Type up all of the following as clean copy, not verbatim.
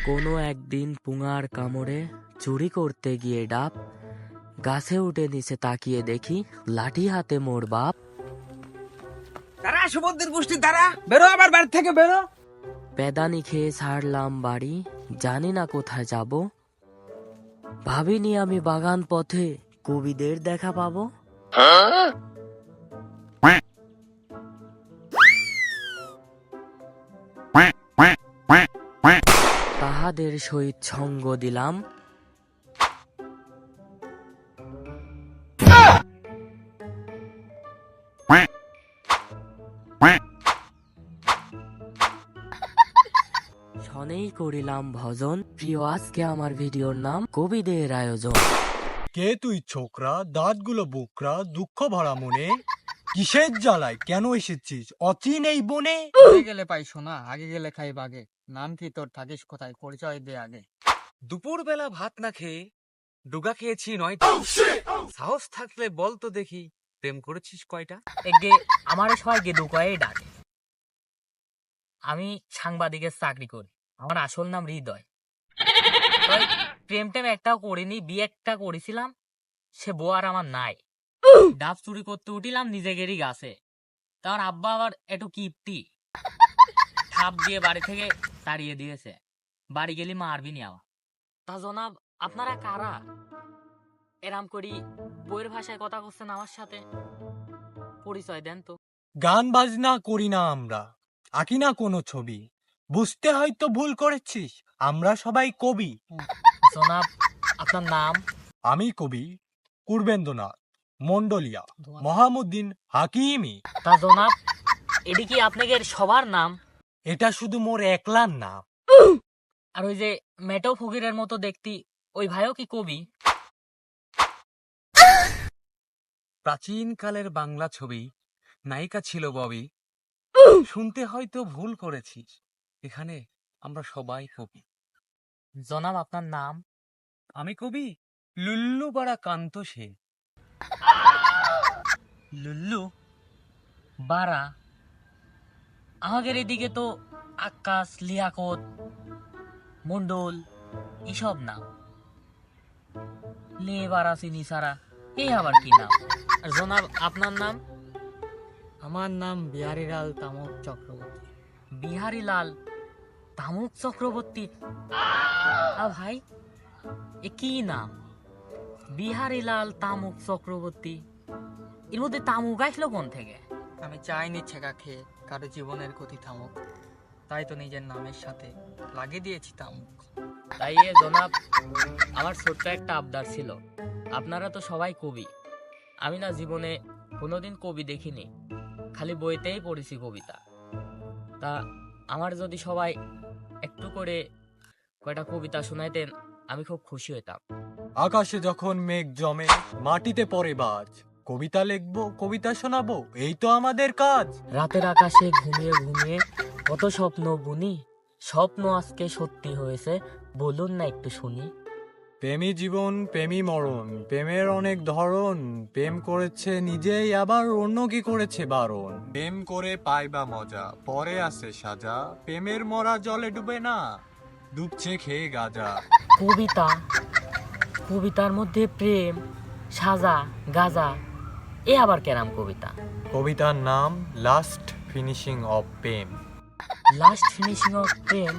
কোনো একদিন পুঙার কামড়ে চুরি করতে গিয়ে ডাব গাছে উঠে নিচে তাকিয়ে দেখি লাঠি হাতে মোর বাপ। তারা সুবদ্দের গোষ্ঠী তারা বেরো, আবার বাড়ি থেকে বেরো। পেদানি খেয়ে ছাড়লাম বাড়ি, জানি না কোথায় যাব। ভাবিনি আমি বাগান পথে কবিদের দেখা পাবো। তাহাদের সহিত সঙ্গ দিলাম, শনেই করিলাম ভজন। প্রিয়, আজকে আমার ভিডিওর নাম কবিদের আয়োজন। কে তুই ছোকরা, দাঁতগুলো বুকরা, দুঃখ ভরা মনে, কিসের জ্বালায় কেন এসেছিস অচিন এই বনে? আগে গেলে পাই সোনা, আগে গেলে খাই বাগে। নাম কি তোর, থাকিস কোথায়, পরিচয় দে আগে। দুপুর বেলা ভাত না খেয়ে ডুগা খেয়েছি 9টা। সাহস থাকলে বল তো দেখি, প্রেম করেছিস কয়টা? এগে আমার সবাই গেদু কয়ে ডাকে। আমি সাংবাদিকের চাকরি করি, আমার আসল নাম হৃদয়। প্রেম টেম একটাও করিনি, বিয়ে একটা করেছিলাম, সে বউ আর আমার নাই। ডাব চুরি করতে উঠিলাম নিজেদেরই গাছে, তার আব্বা আবার একটু কিপটি, ঠাপ দিয়ে বাড়ি থেকে তাড়িয়ে দিয়েছে। বাড়ি গেলি মারবি নি আবার। তা জনাব, আপনারা কারা? এরাম করি বইয়ের ভাষায় কথা করছেন আমার সাথে, পরিচয় দেন তো। গান বাজনা করি না আমরা, আঁকি না কোনো ছবি, বুঝতে হয়তো ভুল করেছিস, আমরা সবাই কবি। জনাব, আপনার নাম? আমি কবি পূর্বেন্দ্রনাথ মন্ডলিয়া মহামুদ্দিন হাকিমি। তা জনাব, এটি কি আপনাদের সবার নাম? এটা শুধু মোর একলার নাম। আর ওই যে মেটো ফকিরের মতো দেখতি ওই ভাইও কি কবি? প্রাচীন কালের বাংলা ছবি, নায়িকা ছিল ববি। শুনতে হয়তো ভুল করেছিস, এখানে আমরা সবাই কবি। জনাব, আপনার নাম? আমি কবি লুল্লু বাড়া কান্ত সে। লুল্লু বারা? আমাদের এদিকে তো আকাশ, লিয়াকত, মন্ডল এসব নাম। লে বারা চিনি সারা এই আবার কি নাম? আর জনাব, আপনার নাম? আমার নাম বিহারীলাল তামক চক্রবর্তী। বিহারীলাল তামুক চক্রবর্তী? ভাই, এ কি নাম? বিহারীলাল তামুক চক্রবর্তী, এর মধ্যে তামুক আসলো কোন থেকে? আমি চাইনি ছেঁকা খেয়ে কারো জীবনের ক্ষতি থামুক, তাই তো নিজের নামের সাথে লাগিয়ে দিয়েছি তামুক। তাই জনাব, আমার ছোট্ট একটা আবদার ছিল। আপনারা তো সবাই কবি, আমি না জীবনে কোনোদিন কবি দেখিনি, খালি বইতেই পড়েছি কবিতা। তা আমার যদি সবাই একটু করে কয়টা কবিতা শোনাইতেন, আমি খুব খুশি হইতাম। আকাশে যখন মেঘ জমে, মাটিতে পড়ে বাজ, কবিতা লিখবো, কবিতা শোনাবো, এই তো আমাদের কাজ। রাতের আকাশে ঘুমিয়ে ঘুমিয়ে কত স্বপ্ন বুনি, স্বপ্ন আজকে সত্যি হয়েছে, বলুন না একটু শুনি। প্রেমী জীবন, প্রেমী মরণ, প্রেমের অনেক ধরন, প্রেম করেছে নিজেই, আবার অন্য কি করেছে বারণ। প্রেম করে পাইবা মজা, পরে আসে সাজা, প্রেমের মরা জলে ডুবে না, ডুবছে খেয়ে গাজা। কবিতা, কবিতার মধ্যে প্রেম, সাজা, গাজা, এ আবার কেরাম কবিতা? কবিতার নাম last finishing of prem. Last finishing of prem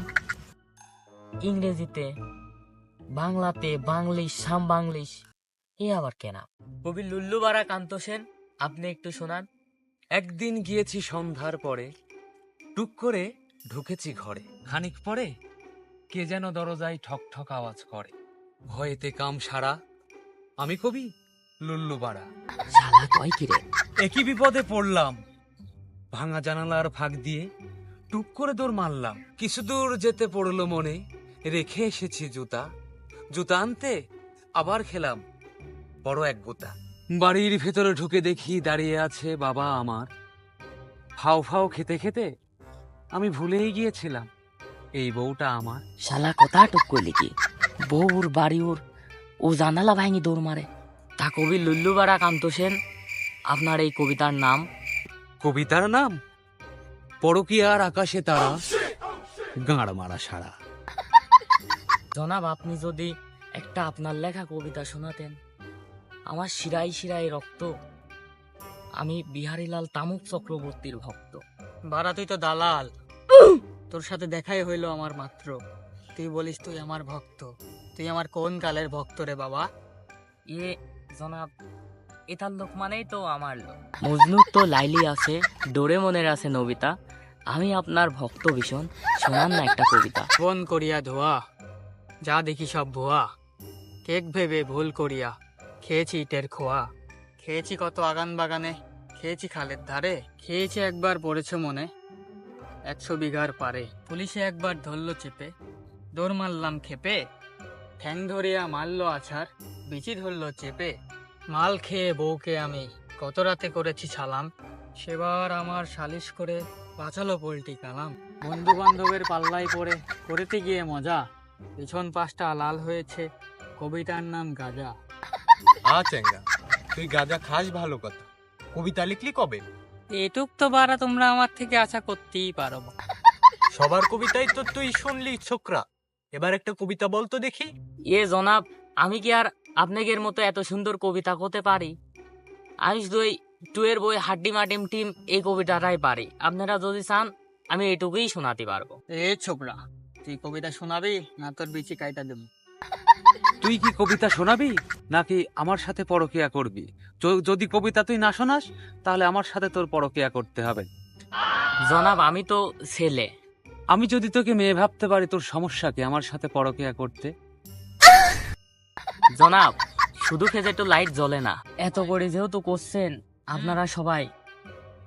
ইংরেজিতে, বাংলাতে বাংলিশ, সাম বাংলিশ, এ আবার কেনা? কবি লুল্লু বারা কান্ত সেন, আপনি একটু শোনান। একদিন গিয়েছি সন্ধ্যার পরে, টুক করে ঢুকেছি ঘরে। খানিক পরে কে যেন দরজায় ঠক ঠক আওয়াজ করে। ভয়েতে কাম সারা, আমি কবি লুল্লু বাড়া। শালা কয় কি রে? একই বিপদে পড়লাম, ভাঙা জানালার ফাঁক দিয়ে টুক করে দৌড় মারলাম। কিছু দূর যেতে পড়লো মনে, রেখে এসেছি জুতা। জুতা আনতে আবার খেলাম বড় এক গোতা। বাড়ির ভেতরে ঢুকে দেখি দাঁড়িয়ে আছে বাবা আমার। ফাও ফাও খেতে খেতে আমি ভুলেই গিয়েছিলাম এই বউটা আমার। শালা কথা টুক কইলি কি? বউর বাড়ি ওর, ও জানালা ভাঙি দৌড় মারে। তা কবি লুল্লু বারা কান্ত সেন, আপনার এই কবিতার নাম? কবিতার নাম পরকীয়ার আকাশে তারা, গাঁড় মারা সারা। জনাব, আপনি যদি একটা আপনার লেখা কবিতা শোনাতেন। আমার শিরায় শিরায় রক্ত, আমি বিহারীলাল তামুক চক্রবর্তীর ভক্ত। বারা তুই তো দালাল, তোর সাথে দেখাই হইলো আমার মাত্র, তুই বলিস তুই আমার ভক্ত। তুই আমার কোন কালের ভক্ত রে বাবা? ইয়ে জনাব, এটার লোক মানেই তো আমার লোক। মজনুর তো লাইলি আছে, ডোরেমনের আছে নবিতা, আমি আপনার ভক্ত ভীষণ, শোনান না একটা কবিতা। বন করিয়া ধোয়া, যা দেখি সব ভুয়া, কেক ভেবে ভুল করিয়া খেয়েছি ইটের খোয়া। খেয়েছি কত আগান বাগানে, খেয়েছি খালের ধারে, খেয়েছি একবার পড়েছে মনে 100 বিঘার পারে। পুলিশে একবার ধরলো চেপে, দৌড় মারলাম খেপে, ঠ্যাং ধরিয়া মারলো আছাড়, বিচি ধরলো চেপে। মাল খেয়ে বউকে আমি কত রাতে করেছি ছালাম, সেবার আমার সালিশ করে বাঁচালো পোল্ট্রি কালাম। বন্ধু বান্ধবের পাল্লায় পড়ে করেতে গিয়ে মজা, পিছন পাশটা লাল হয়েছে, কবিতার নাম গাজা। চেঙ্গা, তুই গাঁজা খাস ভালো কথা, কবিতা লিখলি কবে? এটুক তো বারা তোমরা আমার থেকে আশা করতেই পারো। সবার কবিতাই তো তুই শুনলি ছোকরা, এবার একটা কবিতা বলতো দেখি। ইয়ে জনাব, আমি কি আর আপনাদের মতো এত সুন্দর কবিতা করতে পারি? আমি শুধু ওই টুয়ের বই হাড্ডি মাটিম টিম এই কবিতাটাই পারি। আপনারা যদি চান আমি এটুকুই শোনাতে পারবো। এ ছোকরা, তুই কবিতা শোনাবি না তোর বিচি কাইটা দেব? তুই কি কবিতা শোনাবি নাকি আমার সাথে পরকিয়া করবি? যদি কবিতা তুই না শোনাস তাহলে আমার সাথে তোর পরকিয়া করতে হবে। জনাব, আমি তো ছেলে। আমি যদি তোকে মেয়ে ভাবতে পারি, তোর সমস্যা কি আমার সাথে পরকিয়া করতে? জনাব, শুধু খেতে তো লাইট জ্বলে না, এত করে যেহেতু করছেন আপনারা সবাই,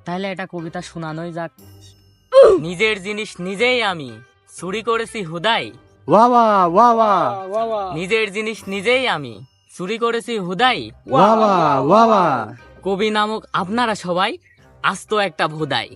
তাহলে এটা কবিতা শোনানোই যাক। নিজের জিনিস নিজেই আমি চুরি করেছি হুদাই, ওয়াওয়া ওয়াওয়া নিজের জিনিস নিজেই আমি চুরি করেছি হুদাই, ওয়াওয়া ওয়াওয়া। কবি নামক আপনারা সবাই আজ তো একটা ভোদাই।